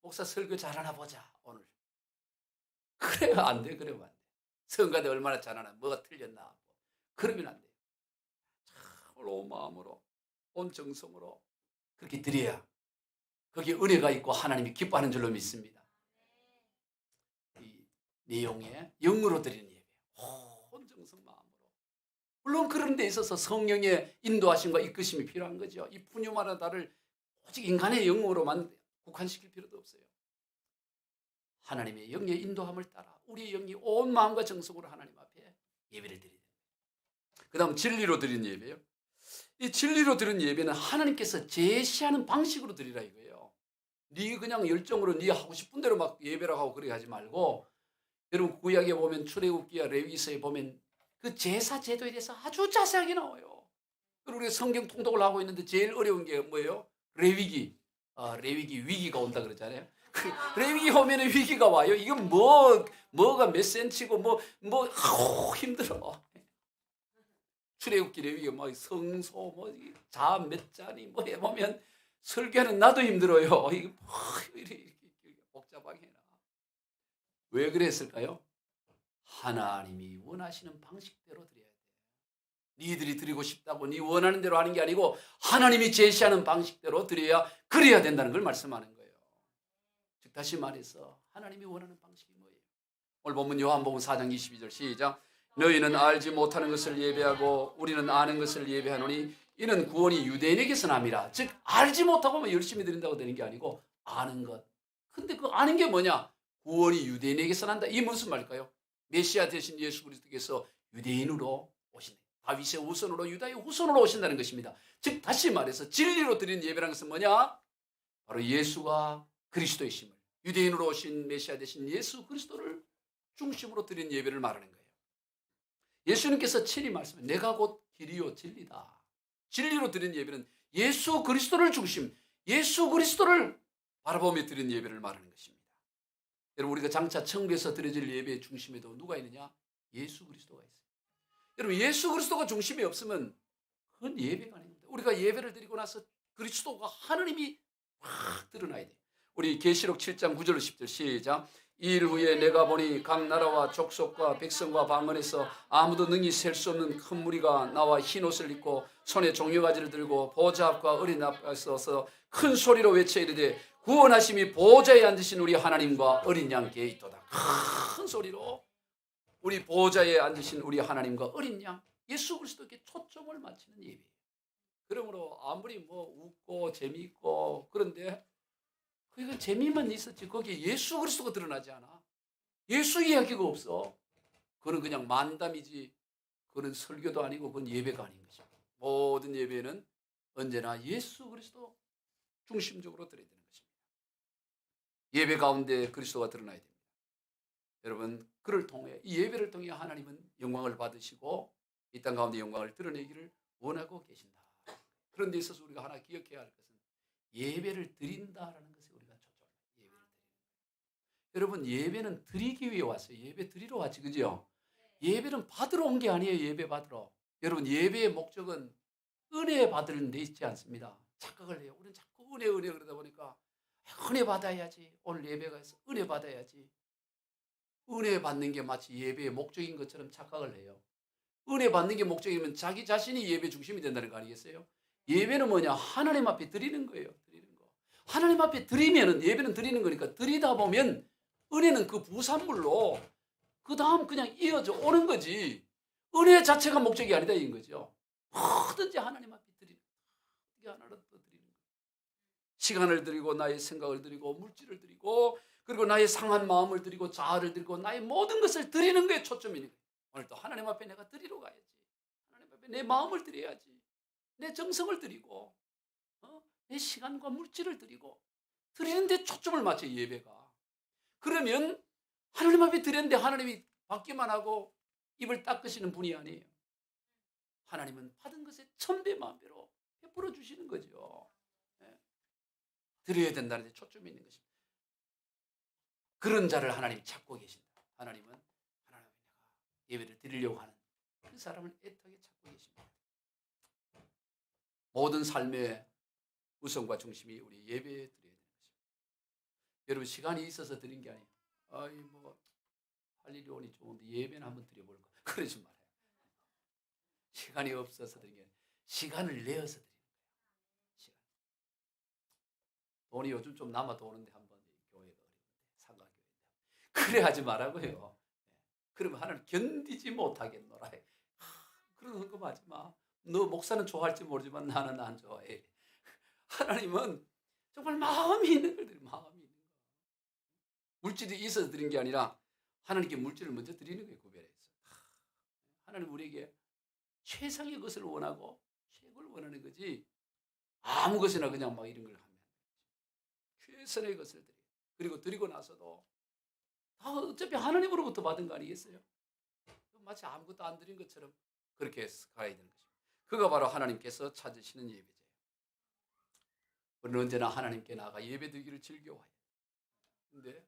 Speaker 1: 목사 설교 잘하나 보자 오늘. 그래요 안 돼. 그러면 안 돼. 성가대 얼마나 잘하나, 뭐가 틀렸나, 그러면 안 돼요. 참 온 마음으로 온 정성으로 그렇게 드려야 거기에 은혜가 있고 하나님이 기뻐하는 줄로 믿습니다. 이 내용에 영으로 드리는 예배, 온 정성 마음으로. 물론 그런 데 있어서 성령의 인도하심과 이끄심이 필요한 거죠. 이 푸뉴마라 다를 오직 인간의 영으로만 국한시킬 필요도 없어요. 하나님의 영의 인도함을 따라 우리의 영이 온 마음과 정성으로 하나님 앞에 예배를 드리는 거예요. 그 다음 진리로 드리는 예배요. 이 진리로 드리는 예배는 하나님께서 제시하는 방식으로 드리라 이거예요. 네 그냥 열정으로 네 하고 싶은 대로 막 예배라고 하고 그렇게 하지 말고, 여러분 구약에 보면 출애굽기야 레위기서에 보면 그 제사 제도에 대해서 아주 자세하게 나와요. 그리고 우리가 성경 통독을 하고 있는데 제일 어려운 게 뭐예요? 레위기. 레위기 위기가 온다 그러잖아요. 레위기 오면은 위기가 와요. 이건 뭐가 몇 센치고 아우 힘들어. 출애굽기 레위기 막 성소 자 몇 잔이 해보면 설교하는 나도 힘들어요. 이게 이렇게 복잡하게 해놔. 왜 그랬을까요? 하나님이 원하시는 방식대로 드려야 돼. 니들이 드리고 싶다고 니 원하는 대로 하는 게 아니고 하나님이 제시하는 방식대로 드려야 그래야 된다는 걸 말씀하는 거예요. 즉 다시 말해서 하나님이 원하는 방식이 뭐예요? 오늘 본문 요한복음 4장 22절 시작. 너희는 알지 못하는 것을 예배하고 우리는 아는 것을 예배하노니 이는 구원이 유대인에게서 남이라. 즉 알지 못하고 열심히 드린다고 되는 게 아니고 아는 것. 근데 그 아는 게 뭐냐? 구원이 유대인에게서 난다. 이게 무슨 말일까요? 메시아 되신 예수 그리스도께서 유대인으로 오신다. 다윗의 후손으로 유다의 후손으로 오신다는 것입니다. 즉 다시 말해서 진리로 드리는 예배라는 것은 뭐냐? 바로 예수가 그리스도이심을, 유대인으로 오신 메시아 되신 예수 그리스도를 중심으로 드리는 예배를 말하는 거예요. 예수님께서 친히 말씀해 내가 곧 길이요 진리다. 진리로 드리는 예배는 예수 그리스도를 중심, 예수 그리스도를 바라보며 드리는 예배를 말하는 것입니다. 여러분 우리가 장차 천국에서 드려질 예배의 중심에도 누가 있느냐? 예수 그리스도가 있어요. 여러분 예수 그리스도가 중심이 없으면 그건 예배가 아닙니다. 우리가 예배를 드리고 나서 그리스도가 하느님이 확 드러나야 돼요. 우리 계시록 7장 9절 10절 시작. 이 일 후에 내가 보니 각 나라와 족속과 백성과 방언에서 아무도 능히 셀 수 없는 큰 무리가 나와 흰 옷을 입고 손에 종려가지를 들고 보좌 앞과 어린 앞에 서서 큰 소리로 외쳐 이르되 구원하심이 보좌에 앉으신 우리 하나님과 어린 양께 있도다. 큰 소리로 우리 보좌에 앉으신 우리 하나님과 어린 양 예수 그리스도께 초점을 맞추는 예배예요. 그러므로 아무리 웃고 재미있고 그런데 그게 재미만 있었지 거기에 예수 그리스도가 드러나지 않아. 예수 이야기가 없어. 그건 그냥 만담이지. 그건 설교도 아니고 그건 예배가 아닌 것이죠. 모든 예배는 언제나 예수 그리스도 중심적으로 드려야 되는 것입니다. 예배 가운데 그리스도가 드러나야 됩니다. 여러분 그를 통해 이 예배를 통해 하나님은 영광을 받으시고 이 땅 가운데 영광을 드러내기를 원하고 계신다. 그런 데 있어서 우리가 하나 기억해야 할 것은 예배를 드린다라는 것에 우리가 초점을 예배를 드리는 거예요. 여러분 예배는 드리기 위해 왔어요. 예배 드리러 왔지 그죠? 예배는 받으러 온 게 아니에요. 예배 받으러. 여러분 예배의 목적은 은혜 받는 데 있지 않습니다. 착각을 해요. 우리는 자꾸 은혜 그러다 보니까 은혜 받아야지. 오늘 예배가 있어. 은혜 받아야지. 은혜 받는 게 마치 예배의 목적인 것처럼 착각을 해요. 은혜 받는 게 목적이면 자기 자신이 예배 중심이 된다는 거 아니겠어요? 예배는 뭐냐? 하나님 앞에 드리는 거예요. 드리는 거. 하나님 앞에 드리면은 예배는 드리는 거니까 드리다 보면 은혜는 그 부산물로 그 다음 그냥 이어져 오는 거지. 은혜 자체가 목적이 아니다 이인 거죠. 뭐든지 하나님 앞에 드리는 거. 하나를 더 드리는 거. 시간을 드리고 나의 생각을 드리고 물질을 드리고 그리고 나의 상한 마음을 드리고 자아를 드리고 나의 모든 것을 드리는 거에 초점이 있는 거예요. 오늘도 하나님 앞에 내가 드리러 가야지. 하나님 앞에 내 마음을 드려야지. 내 정성을 드리고 내 시간과 물질을 드리고 드리는 데 초점을 맞춰 예배가. 그러면 하나님 앞에 드렸는데 하나님이 받기만 하고 입을 닦으시는 분이 아니에요. 하나님은 받은 것에 천배 만배로 베풀어 주시는 거죠. 드려야 된다는 데 초점이 있는 것입니다. 그런 자를 하나님이 찾고 계신다. 하나님은 하나님 예배를 드리려고 하는 그 사람을 애타게 찾고 계십니다. 모든 삶의 우선과 중심이 우리 예배에 드려야 되는 것입니다. 여러분 시간이 있어서 드린 게 아니에요. 할 일이 오니 좋은데 예배는 한번 드려볼까? 그러지 말아요. 시간이 없어서 드린 게 아니에요. 시간을 내어서 드리는 거예요. 시간. 돈이 요즘 좀 남아도 오는데 한번 교회가 어려운데 상가교회인데 그래 하지 말라고요. 그러면 하나님 견디지 못하겠노라. 그런 헌금하지 마. 너 목사는 좋아할지 모르지만 나는 안 좋아해. 하나님은 정말 마음이 있는 걸 드려. 마음이 있는 거. 물질이 있어서 드린 게 아니라 하나님께 물질을 먼저 드리는 거예요. 구별해서. 하나님 우리에게 최상의 것을 원하고 최고를 원하는 거지 아무 것이나 그냥 막 이런 걸 하면 최선의 것을 드리고, 그리고 드리고 나서도 다 어차피 하나님으로부터 받은 거 아니겠어요? 마치 아무것도 안 드린 것처럼 그렇게 가야 되는 것입니다. 그가 바로 하나님께서 찾으시는 예배제예요. 우리는 언제나 하나님께 나아가 예배드리기를 즐겨와요. 근데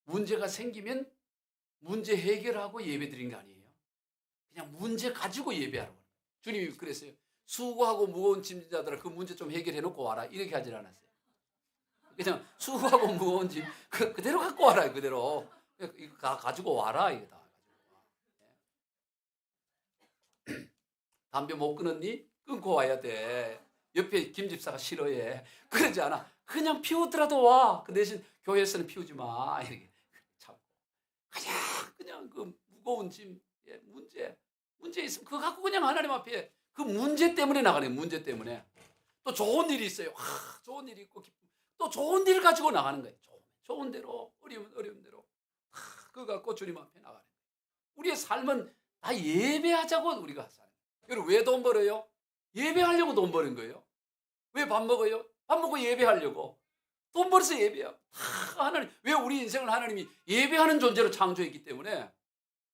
Speaker 1: 문제가 생기면 문제 해결하고 예배드린 거 아니에요. 그냥 문제 가지고 예배하라고. 주님이 그랬어요. 수고하고 무거운 짐진 자들아 그 문제 좀 해결해 놓고 와라. 이렇게 하질 않았어요. 그냥 수고하고 무거운 짐 그대로 갖고 와라. 그대로 이거 가지고 와라. 이거 다 담배 못 끊었니? 끊고 와야 돼. 옆에 김 집사가 싫어해. 그러지 않아. 그냥 피우더라도 와. 그 대신 교회에서는 피우지 마. 이렇게 참고. 그냥 그 무거운 짐, 문제 있으면 그거 갖고 그냥 하나님 앞에 그 문제 때문에 나가네. 문제 때문에. 또 좋은 일이 있어요. 좋은 일이 있고 또 좋은 일을 가지고 나가는 거예요. 좋은 대로, 어려운 대로 그거 갖고 주님 앞에 나가는 거예요. 우리의 삶은 다 예배하자고 우리가 사는 거예요. 여러분 왜 돈 벌어요? 예배하려고 돈 버는 거예요. 왜 밥 먹어요? 밥 먹고 예배하려고. 돈 벌어서 예배야. 하나님, 왜 우리 인생을 하나님이 예배하는 존재로 창조했기 때문에,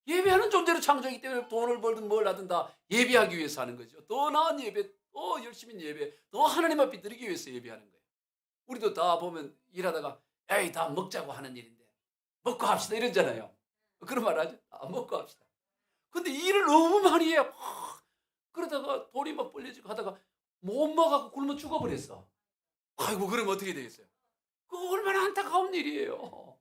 Speaker 1: 예배하는 존재로 창조했기 때문에 돈을 벌든 뭘 하든 다 예배하기 위해서 하는 거죠. 더 나은 예배, 더 열심히 예배, 더 하나님 앞에 드리기 위해서 예배하는 거예요. 우리도 다 보면 일하다가 에이 다 먹자고 하는 일인데 먹고 합시다 이러잖아요. 그런 말 하죠. 먹고 합시다. 근데 일을 너무 많이 해요. 그러다가 돈이 막 벌려지고 하다가 못 먹어갖고 굶어 죽어버렸어. 아이고 그럼 어떻게 되겠어요? 그거 얼마나 안타까운 일이에요.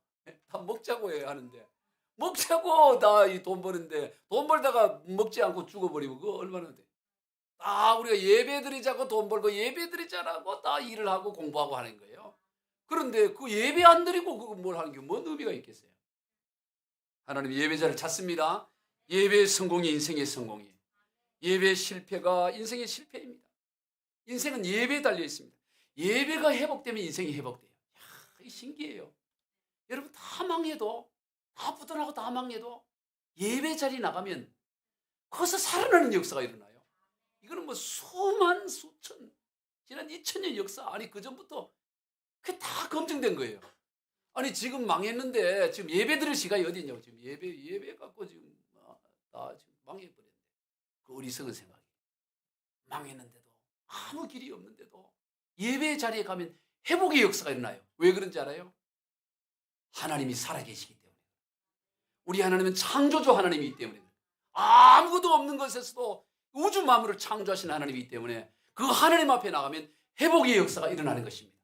Speaker 1: 다 먹자고 해야 하는데 먹자고 다 이 돈 버는데 돈 벌다가 먹지 않고 죽어버리면 그거 얼마나 돼? 우리가 예배 드리자고 돈 벌고 예배 드리자라고 다 일을 하고 공부하고 하는 거예요. 그런데 그 예배 안 드리고 그거 뭘 하는 게 뭔 의미가 있겠어요? 하나님 예배자를 찾습니다. 예배의 성공이 인생의 성공이에요. 예배의 실패가 인생의 실패입니다. 인생은 예배에 달려 있습니다. 예배가 회복되면 인생이 회복돼요. 이게 신기해요. 여러분 다 망해도 다 부도나고 다 망해도 예배 자리 나가면 거기서 살아나는 역사가 일어나요. 이거는 뭐 수만 수천 지난 2000년 역사 아니 그 전부터 그게 다 검증된 거예요. 아니 지금 망했는데 지금 예배 드릴 시간이 어디 있냐고. 지금 예배 갖고 지금 다 지금 망해버렸는데 그 어리석은 생각이 망했는데도 아무 길이 없는데도 예배 자리에 가면 회복의 역사가 일어나요. 왜 그런지 알아요? 하나님이 살아계시기 때문에. 우리 하나님은 창조주 하나님이기 때문에. 아무것도 없는 것에서도 우주 만물을 창조하신 하나님이기 때문에 그 하나님 앞에 나가면 회복의 역사가 일어나는 것입니다.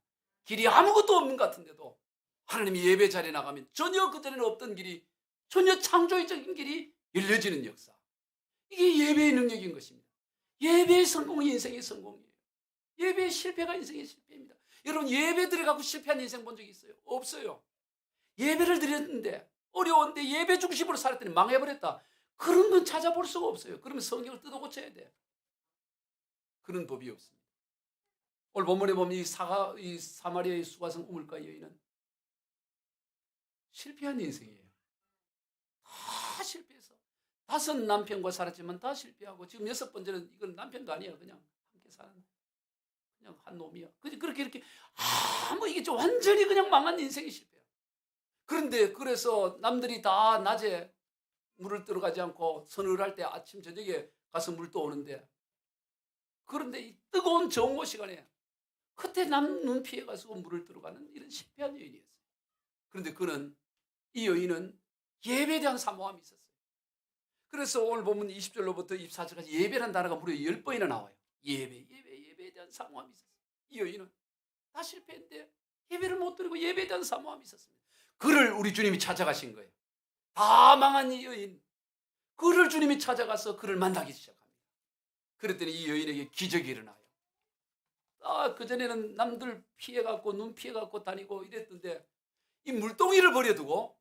Speaker 1: 길이 아무것도 없는 것 같은데도 하나님이 예배 자리에 나가면 전혀 그전에는 없던 길이 전혀 창조적인 길이 열려지는 역사. 이게 예배의 능력인 것입니다. 예배의 성공이 인생의 성공이에요. 예배의 실패가 인생의 실패입니다. 여러분 예배 드려갖고 실패한 인생 본 적 있어요? 없어요. 예배를 드렸는데 어려운데 예배 중심으로 살았더니 망해버렸다. 그런 건 찾아볼 수가 없어요. 그러면 성경을 뜯어 고쳐야 돼. 그런 법이 없습니다. 오늘 본문에 보면 이 사마리아의 수가성 우물가 여인은 실패한 인생이에요. 다 실패해서 5 남편과 살았지만 다 실패하고 지금 6번째는 이건 남편도 아니야. 그냥 함께 사는 그냥 한 놈이야. 그렇게 이렇게 이게 좀 완전히 그냥 망한 인생이 실패야. 그런데 그래서 남들이 다 낮에 물을 들어가지 않고 서늘할 때 아침 저녁에 가서 물 떠오는데 그런데 이 뜨거운 정오 시간에 그때 남 눈 피해 가지고 물을 들어가는 이런 실패한 여인이었어요. 그런데 이 여인은 예배에 대한 사모함이 있었어요. 그래서 오늘 보면 20절로부터 24절까지 예배라는 단어가 무려 10번이나 나와요. 예배에 대한 사모함이 있었어요. 이 여인은 다 실패했는데 예배를 못 드리고 예배에 대한 사모함이 있었습니다. 그를 우리 주님이 찾아가신 거예요. 다 망한 이 여인, 그를 주님이 찾아가서 그를 만나기 시작합니다. 그랬더니 이 여인에게 기적이 일어나요. 그전에는 남들 피해갖고 눈 피해갖고 다니고 이랬던데 이 물동이를 버려두고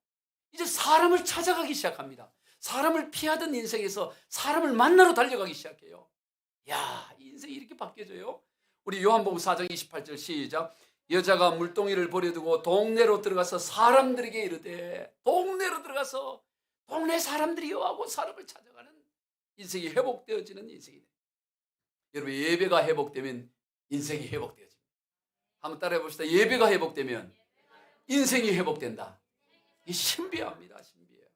Speaker 1: 이제 사람을 찾아가기 시작합니다. 사람을 피하던 인생에서 사람을 만나러 달려가기 시작해요. 야, 이 인생이 이렇게 바뀌어져요? 우리 요한복음 4장 28절 시작. 여자가 물동이를 버려두고 동네로 들어가서 사람들에게 이르되, 동네로 들어가서 동네 사람들이요 하고 사람을 찾아가는 인생이 회복되어지는 인생이 돼요. 여러분 예배가 회복되면 인생이 회복되어집니다. 한번 따라해 봅시다. 예배가 회복되면 인생이 회복된다. 이 신비합니다. 신비해요.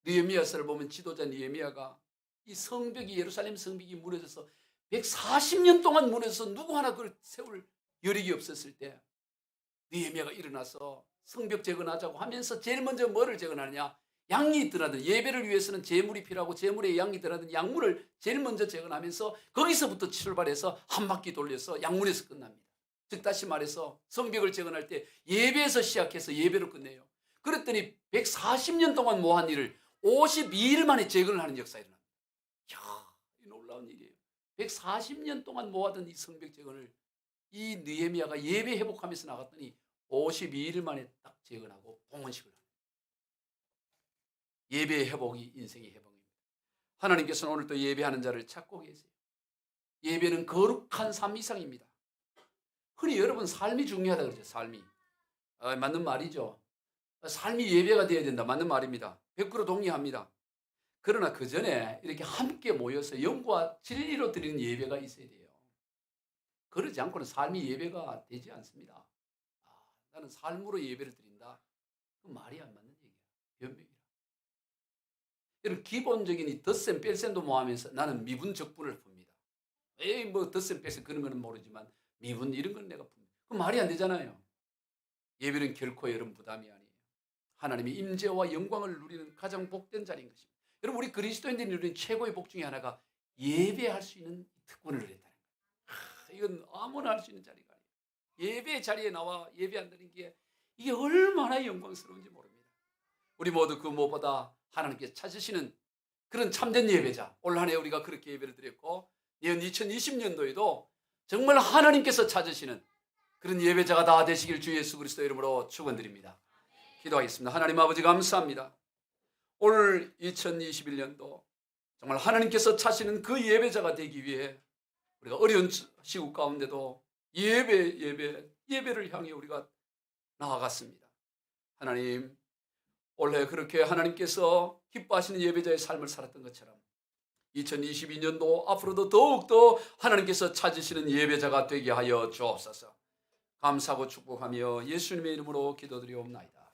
Speaker 1: 느헤미야서를 보면 지도자 느헤미야가 이 성벽이, 예루살렘 성벽이 무너져서 140년 동안 무너져서 누구 하나 그걸 세울 여력이 없었을 때 느헤미야가 일어나서 성벽 재건하자고 하면서 제일 먼저 뭐를 재건하느냐? 양이 드나든, 예배를 위해서는 제물이 필요하고 제물에 양이 드나든 양문을 제일 먼저 재건하면서 거기서부터 출발해서 한 바퀴 돌려서 양문에서 끝납니다. 즉 다시 말해서 성벽을 재건할 때 예배에서 시작해서 예배로 끝내요. 그랬더니 140년 동안 모한 일을 52일 만에 재건을 하는 역사가 일어납니다. 이야, 이 놀라운 일이에요. 140년 동안 모아둔 이 성벽 재건을 이 느헤미야가 예배 회복하면서 나갔더니 52일 만에 딱 재건하고 봉헌식을 합니다. 예배의 회복이 인생의 회복입니다. 하나님께서는 오늘 또 예배하는 자를 찾고 계세요. 예배는 거룩한 삶 이상입니다. 흔히 여러분 삶이 중요하다 그러죠. 삶이. 맞는 말이죠. 삶이 예배가 되어야 된다. 맞는 말입니다. 100% 동의합니다. 그러나 그 전에 이렇게 함께 모여서 영과 진리로 드리는 예배가 있어야 돼요. 그러지 않고는 삶이 예배가 되지 않습니다. 나는 삶으로 예배를 드린다. 그 말이 안 맞는 얘기야. 변명이야. 이런 기본적인 이 덧셈 뺄셈도 모하면서 나는 미분 적분을 풉니다. 뭐 덧셈 뺄셈 그런 거는 모르지만 미분 이런 건 내가 풉니다. 그 말이 안 되잖아요. 예배는 결코 여러분 부담이 아니에요. 하나님의 임재와 영광을 누리는 가장 복된 자리인 것입니다. 여러분 우리 그리스도인들이 누리는 최고의 복 중에 하나가 예배할 수 있는 특권을 누렸다는 거예요. 이건 아무나 할 수 있는 자리가 아니에요. 예배 자리에 나와 예배한다는 게 이게 얼마나 영광스러운지 모릅니다. 우리 모두 그 무엇보다 하나님께서 찾으시는 그런 참된 예배자, 올 한 해 우리가 그렇게 예배를 드렸고 내년 2020년도에도 정말 하나님께서 찾으시는 그런 예배자가 다 되시길 주 예수 그리스도 이름으로 축원드립니다. 기도하겠습니다. 하나님 아버지 감사합니다. 오늘 2021년도 정말 하나님께서 찾으시는 그 예배자가 되기 위해 우리가 어려운 시국 가운데도 예배를 향해 우리가 나아갔습니다. 하나님, 올해 그렇게 하나님께서 기뻐하시는 예배자의 삶을 살았던 것처럼 2022년도 앞으로도 더욱더 하나님께서 찾으시는 예배자가 되게 하여 주옵소서. 감사하고 축복하며 예수님의 이름으로 기도드리옵나이다.